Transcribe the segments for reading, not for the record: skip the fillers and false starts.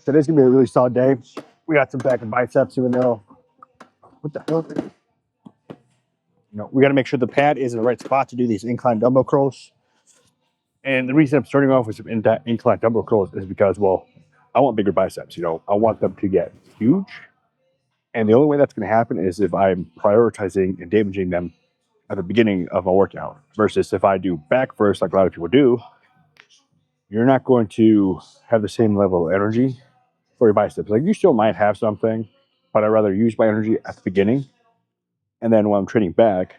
Today's gonna be a really solid day. We got some back and biceps, even though, what the hell? We got to make sure the pad is in the right spot to do these incline dumbbell curls. And the reason I'm starting off with some incline dumbbell curls is because, well, I want bigger biceps. I want them to get huge. And the only way that's going to happen is if I'm prioritizing and damaging them at the beginning of a workout versus if I do back first, like a lot of people do, you're not going to have the same level of energy for your biceps. Like you still might have something, but I'd rather use my energy at the beginning. And then when I'm training back,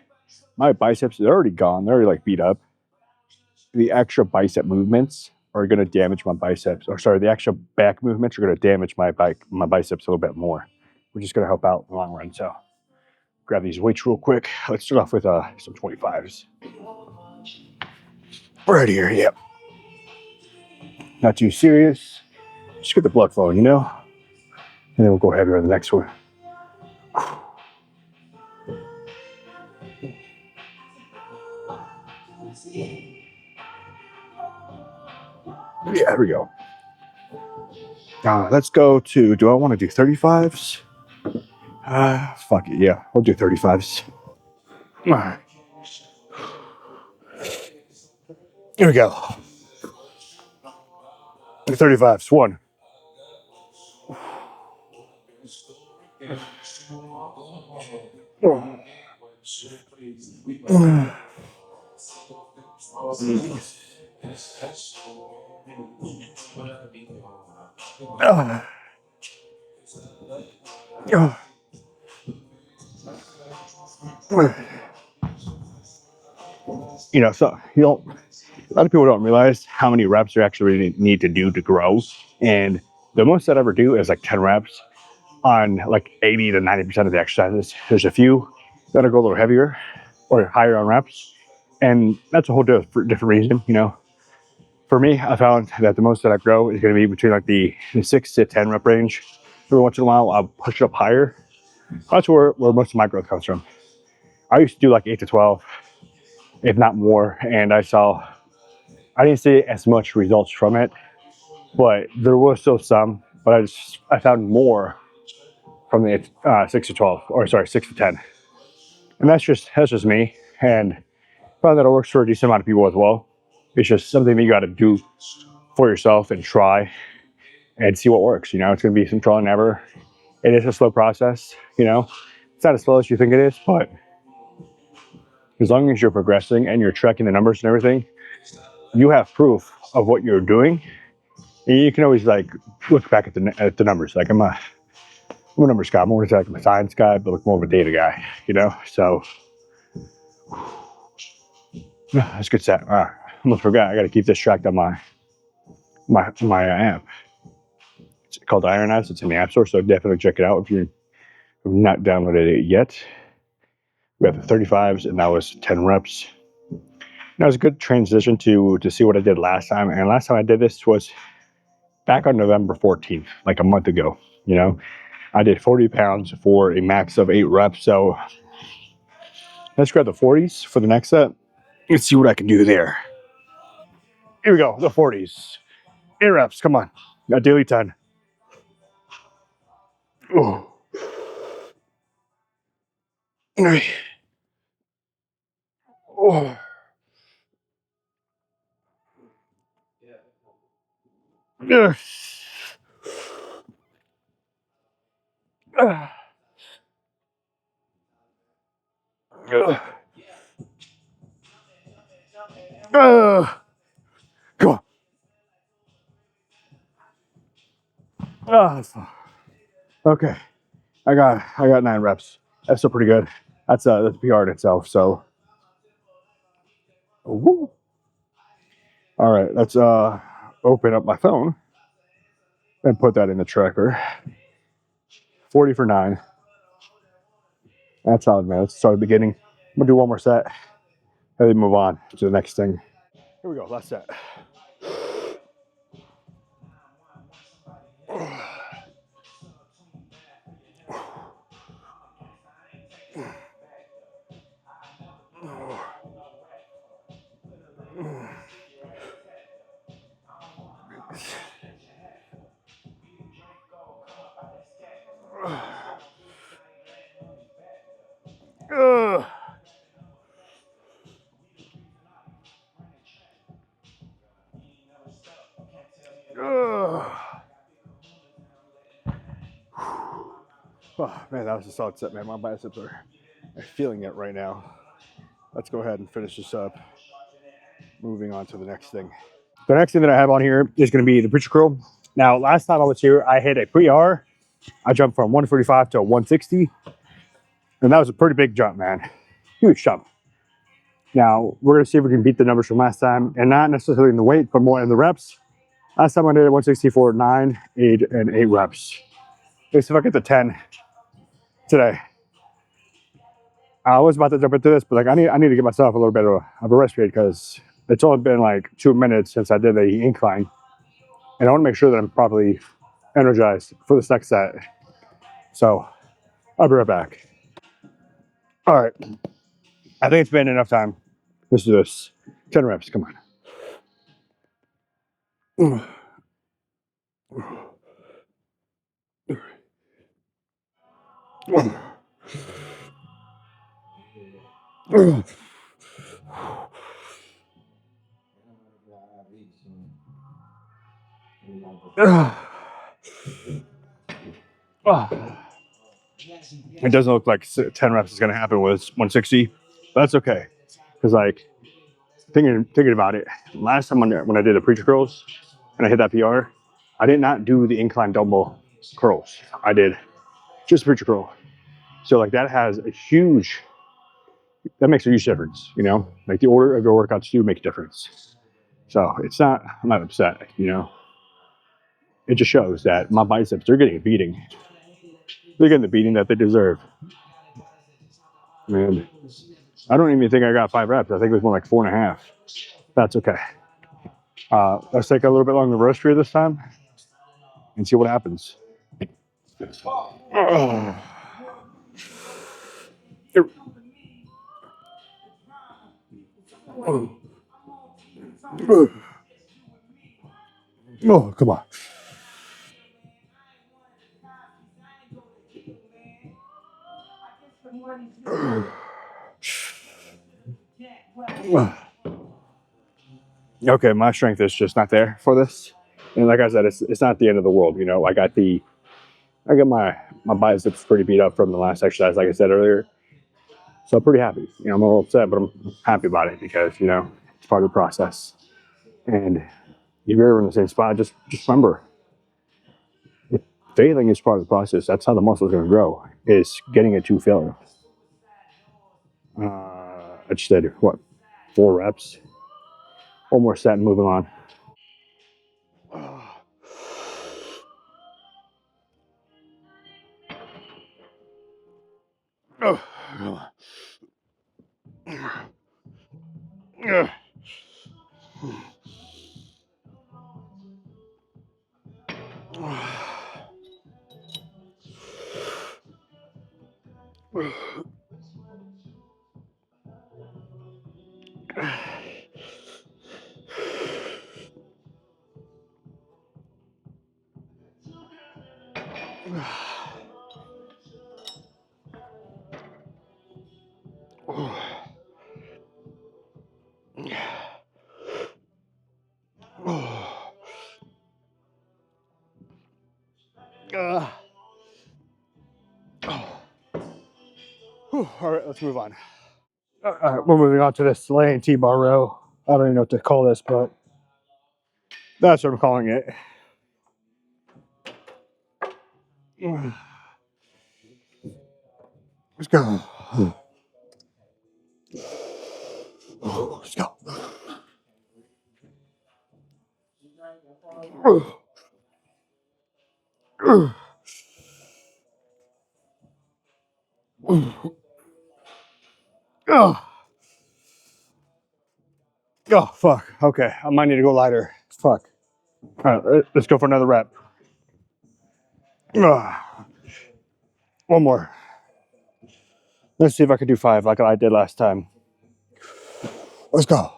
my biceps are already gone. They're already like beat up. The extra bicep movements are going to damage my biceps. Or sorry, the extra back movements are going to damage my biceps a little bit more, which is going to help out in the long run. So grab these weights real quick. Let's start off with some 25s. Right here, yep. Not too serious. Just get the blood flowing, And then we'll go heavier on the next one. Yeah, there we go. Let's go to, do I want to do 35s? Fuck it, yeah. We'll do 35s. All right. Here we go. 35s. One. So you don't. A lot of people don't realize how many reps you actually really need to do to grow. And the most I'd ever do is like 10 reps on like 80 to 90% of the exercises. There's a few that go a little heavier or higher on reps. And that's a whole different reason. For me, I found that the most that I grow is going to be between like the 6 to 10 rep range. Every once in a while, I'll push it up higher. That's where most of my growth comes from. I used to do like 8 to 12, if not more. And I didn't see as much results from it, but there was still some. But I found more from the 6 to 12, or sorry, 6 to 10. And that's just me. And I found that it works for a decent amount of people as well. It's just something that you got to do for yourself and try and see what works. It's going to be some trial and error. It is a slow process. It's not as slow as you think it is, but as long as you're progressing and you're tracking the numbers and everything, you have proof of what you're doing. And you can always like look back at the numbers. Like I'm a numbers guy. I'm more like a science guy, but like more of a data guy. So that's a good set. I almost forgot. I got to keep this tracked on my app. It's called Iron Eyes. It's in the App Store, so definitely check it out if you've not downloaded it yet. We have the 35s, and that was 10 reps. That was a good transition to see what I did last time. And last time I did this was back on November 14th, like a month ago. I did 40 pounds for a max of 8 reps. So let's grab the 40s for the next set. Let's see what I can do there. Here we go, the 40s. 8 reps, come on. A daily 10. Oh. All right. Oh. Yeah. Come on. Okay. I got 9 reps. That's still pretty good. That's PR in itself. So, woo. All right, let's open up my phone and put that in the tracker. 40 for 9. That's solid, man. Let's start at the beginning. I'm gonna do one more set and then move on to the next thing. Here we go, last set. Ugh. Ugh. Oh, man, that was a solid set, man. My biceps are feeling it right now. Let's go ahead and finish this up. Moving on to the next thing. The next thing that I have on here is going to be the preacher curl. Now, last time I was here, I hit a pre-R. I jumped from 145 to 160, and that was a pretty big jump, man. Huge jump. Now, we're going to see if we can beat the numbers from last time, and not necessarily in the weight, but more in the reps. Last time I did 164, 9, 8, and 8 reps. Let's see if I get to 10 today. I was about to jump into this, but like I need to give myself a little bit of a rest period because it's only been like 2 minutes since I did the incline, and I want to make sure that I'm properly energized for this next set. So I'll be right back. All right, I think it's been enough time. Let's do this. 10 reps. Come on. It doesn't look like 10 reps is going to happen with 160, but that's okay. Because like thinking about it, last time when I did the preacher curls and I hit that PR, I did not do the incline dumbbell curls. I did just preacher curl. So like that makes a huge difference, you know? Like the order of your workouts do make a difference. So I'm not upset, you know? It just shows that my biceps, they're getting a beating. They're getting the beating that they deserve. And I don't even think I got 5 reps. I think it was more like 4.5. That's okay. Let's take a little bit longer rest period this time and see what happens. Oh, come on. Okay, my strength is just not there for this. And like I said, it's not the end of the world. You know, I got my biceps pretty beat up from the last exercise, like I said earlier. So I'm pretty happy. You know, I'm a little upset, but I'm happy about it because, you know, it's part of the process. And if you're ever in the same spot, just remember, if failing is part of the process. That's how the muscle is going to grow, is getting it to failure. I just did, what, 4 reps? One more set and moving on. All right, let's move on. All right, we're moving on to this laying T-bar row. I don't even know what to call this, but that's what I'm calling it. Let's go. Let's go. Oh, fuck. Okay, I might need to go lighter. Fuck. All right, let's go for another rep. One more. Let's see if I can do 5 like I did last time. Let's go.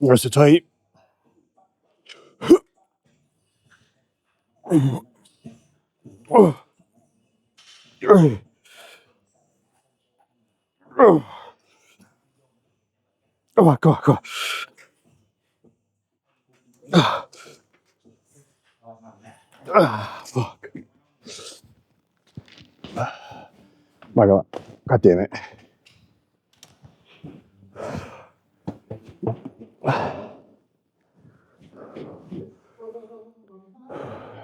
Wrist it tight. Oh my God. Fuck. My God. God damn it.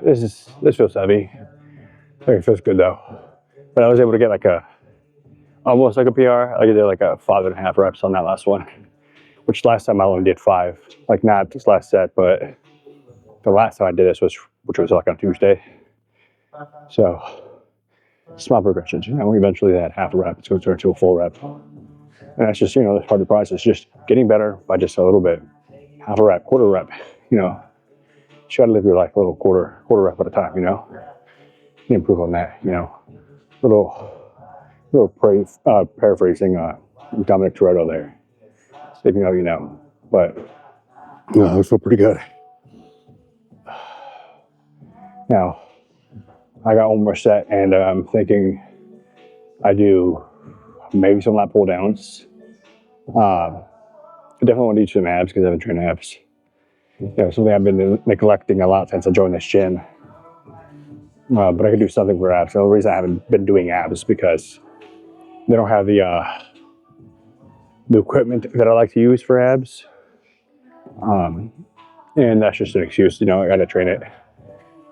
This feels heavy. I think it feels good though. But I was able to get like a almost like a PR. I did like a 5.5 reps on that last one, which last time I only did 5. Like not this last set, but the last time I did this was which was like on Tuesday. So small progressions. Eventually that half a rep it's going to turn to a full rep, and that's just that's part of the process. Just getting better by just a little bit. Half a rep, quarter rep. Try to live your life a little quarter rep at a time. You improve on that. Little paraphrasing Dominic Toretto there. If you know, you know. But I feel pretty good. Now I got one more set, and I'm thinking I do maybe some lat pull downs. I definitely want to do some abs because I haven't trained abs. Something I've been neglecting a lot since I joined this gym. But I could do something for abs. The only reason I haven't been doing abs is because they don't have the equipment that I like to use for abs. And that's just an excuse. I got to train it.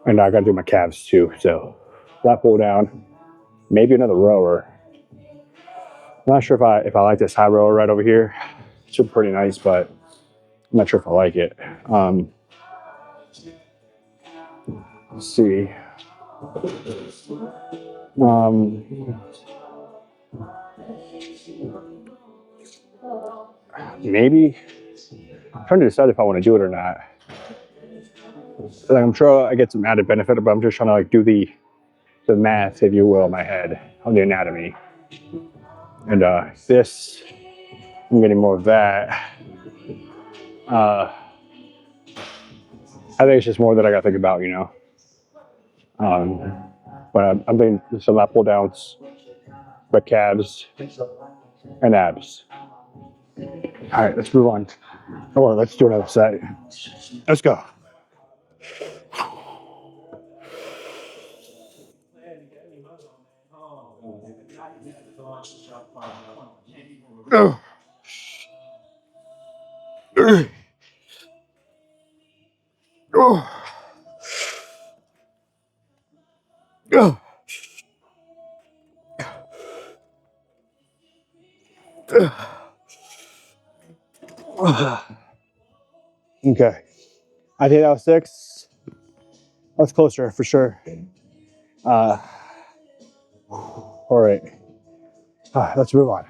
And I got to do my calves too. So lat pull down, maybe another rower. I'm not sure if I like this high rower right over here. It's pretty nice, but I'm not sure if I like it. Let's see. Um, Maybe I'm trying to decide if I want to do it or not. Like, I'm sure I get some added benefit, but I'm just trying to do the math, if you will, in my head on the anatomy. And this, I'm getting more of that. I think it's just more that I got to think about. But I'm thinking some lat pull downs, but calves and abs. All right, let's move on. Or let's do another set. Let's go. Okay. I think that was 6. That's closer for sure. All right. Let's move on.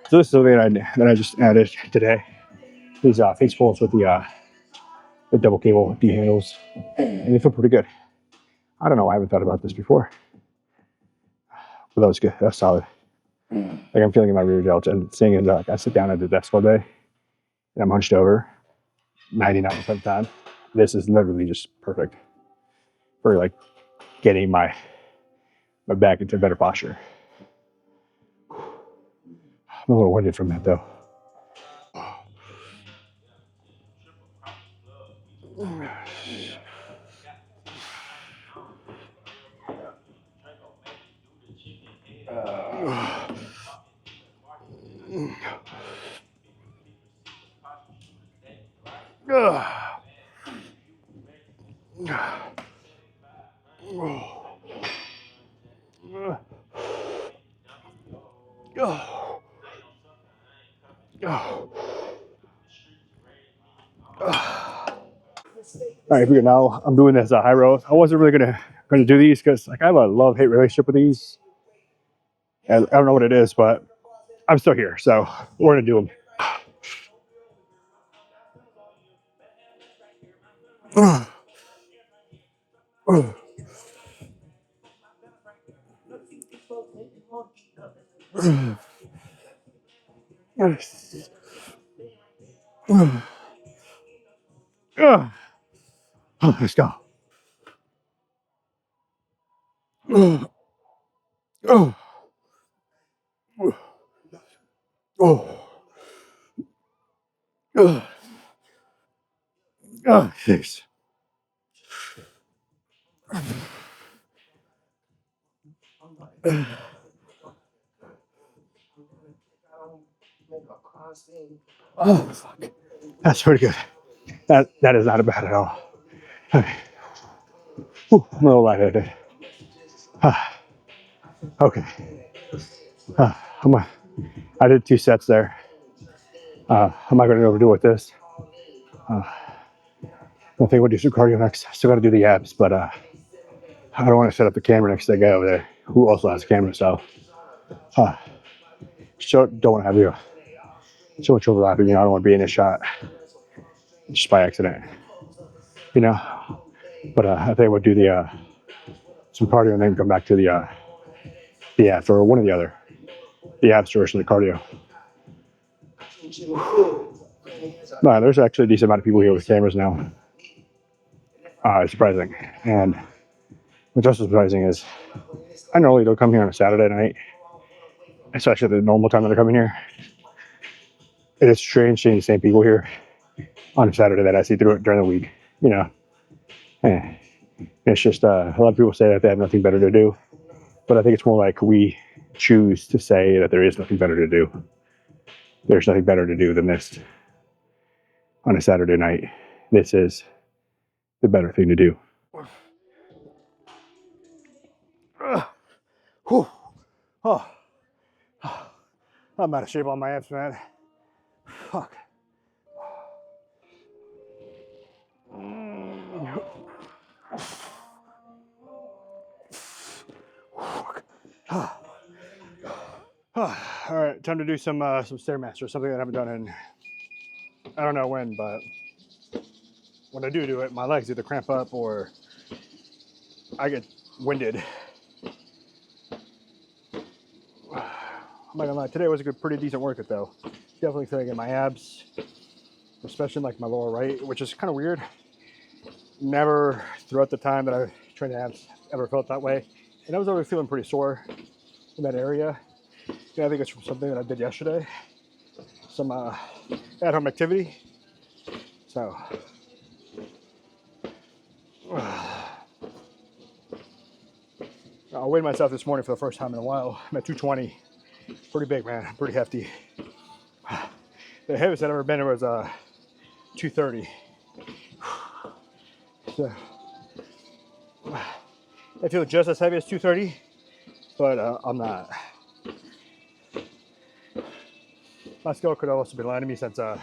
So this is something that I just added today. These face pulls with the double cable D handles, and they feel pretty good. I don't know. I haven't thought about this before, but that was good. That's solid. Like I'm feeling in my rear delts, and seeing it I sit down at the desk all day, and I'm hunched over 99% of the time. This is literally just perfect for getting my back into better posture. I'm a little winded from that though. All right, here now. I'm doing this high rows. I wasn't really gonna do these because like I have a love-hate relationship with these. And I don't know what it is, but I'm still here, so we're gonna do them. Let's go. Jeez. Oh, fuck. That's pretty good. That is not bad at all. Okay. Whew, I'm a little lightheaded. Okay. I did 2 sets there. I'm not going to overdo it with this. I think we'll do some cardio next. I still got to do the abs, but I don't want to set up the camera next to the guy over there who also has a camera. So, don't want to have so much overlapping. You know, I don't want to be in a shot just by accident. You know, but I think we'll do the some cardio and then come back to the abs or one or the other. The abs first and the cardio. No, there's actually a decent amount of people here with cameras now. It's surprising. And what's also surprising is I normally don't come here on a Saturday night, especially at the normal time that I come in here. It is strange seeing the same people here on a Saturday that I see through it during the week. You know, it's just a lot of people say that they have nothing better to do, but I think it's more like we choose to say that there is nothing better to do. There's nothing better to do than this on a Saturday night. This is the better thing to do. Oh, I'm out of shape on my abs, man. Fuck. All right, time to do some stairmaster, something that I haven't done in I don't know when, but when I do it, my legs either cramp up or I get winded. I'm not gonna lie, today was a pretty decent workout though. Definitely feeling in my abs, especially in like my lower right, which is kind of weird. Never throughout the time that I trained abs ever felt that way, and I was always feeling pretty sore in that area. Yeah, I think it's from something that I did yesterday, some at-home activity. So I weighed myself this morning for the first time in a while. I'm at 220. Pretty big, man. Pretty hefty. The heaviest I've ever been was 230. So I feel just as heavy as 230, but I'm not. My skill could also be lying to me since the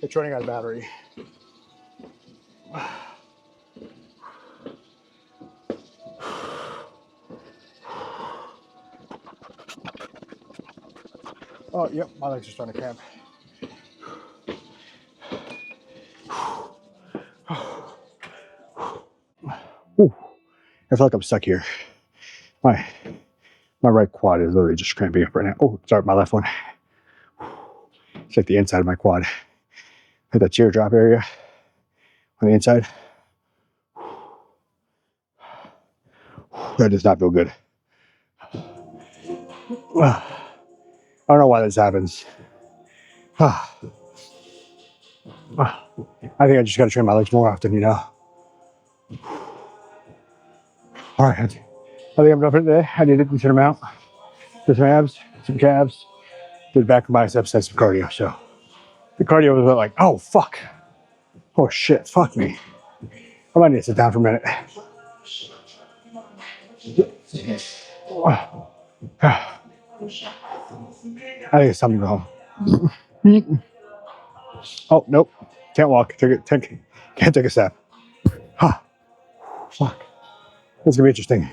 training out of battery. Oh, yep, my legs are starting to cramp. Ooh, I feel like I'm stuck here. My right quad is literally just cramping up right now. Oh, sorry, my left one. It's like the inside of my quad. Like that teardrop area on the inside. That does not feel good. I don't know why this happens. I think I just got to train my legs more often, you know. All right, I think I'm done for today. I did a decent amount. Did some abs, some calves, did back and biceps, and some cardio. So the cardio was like, oh fuck. Oh shit, fuck me. I might need to sit down for a minute. I think it's time to go home. Oh, nope. Can't walk. Can't take a step. Huh. Fuck. This is gonna be interesting.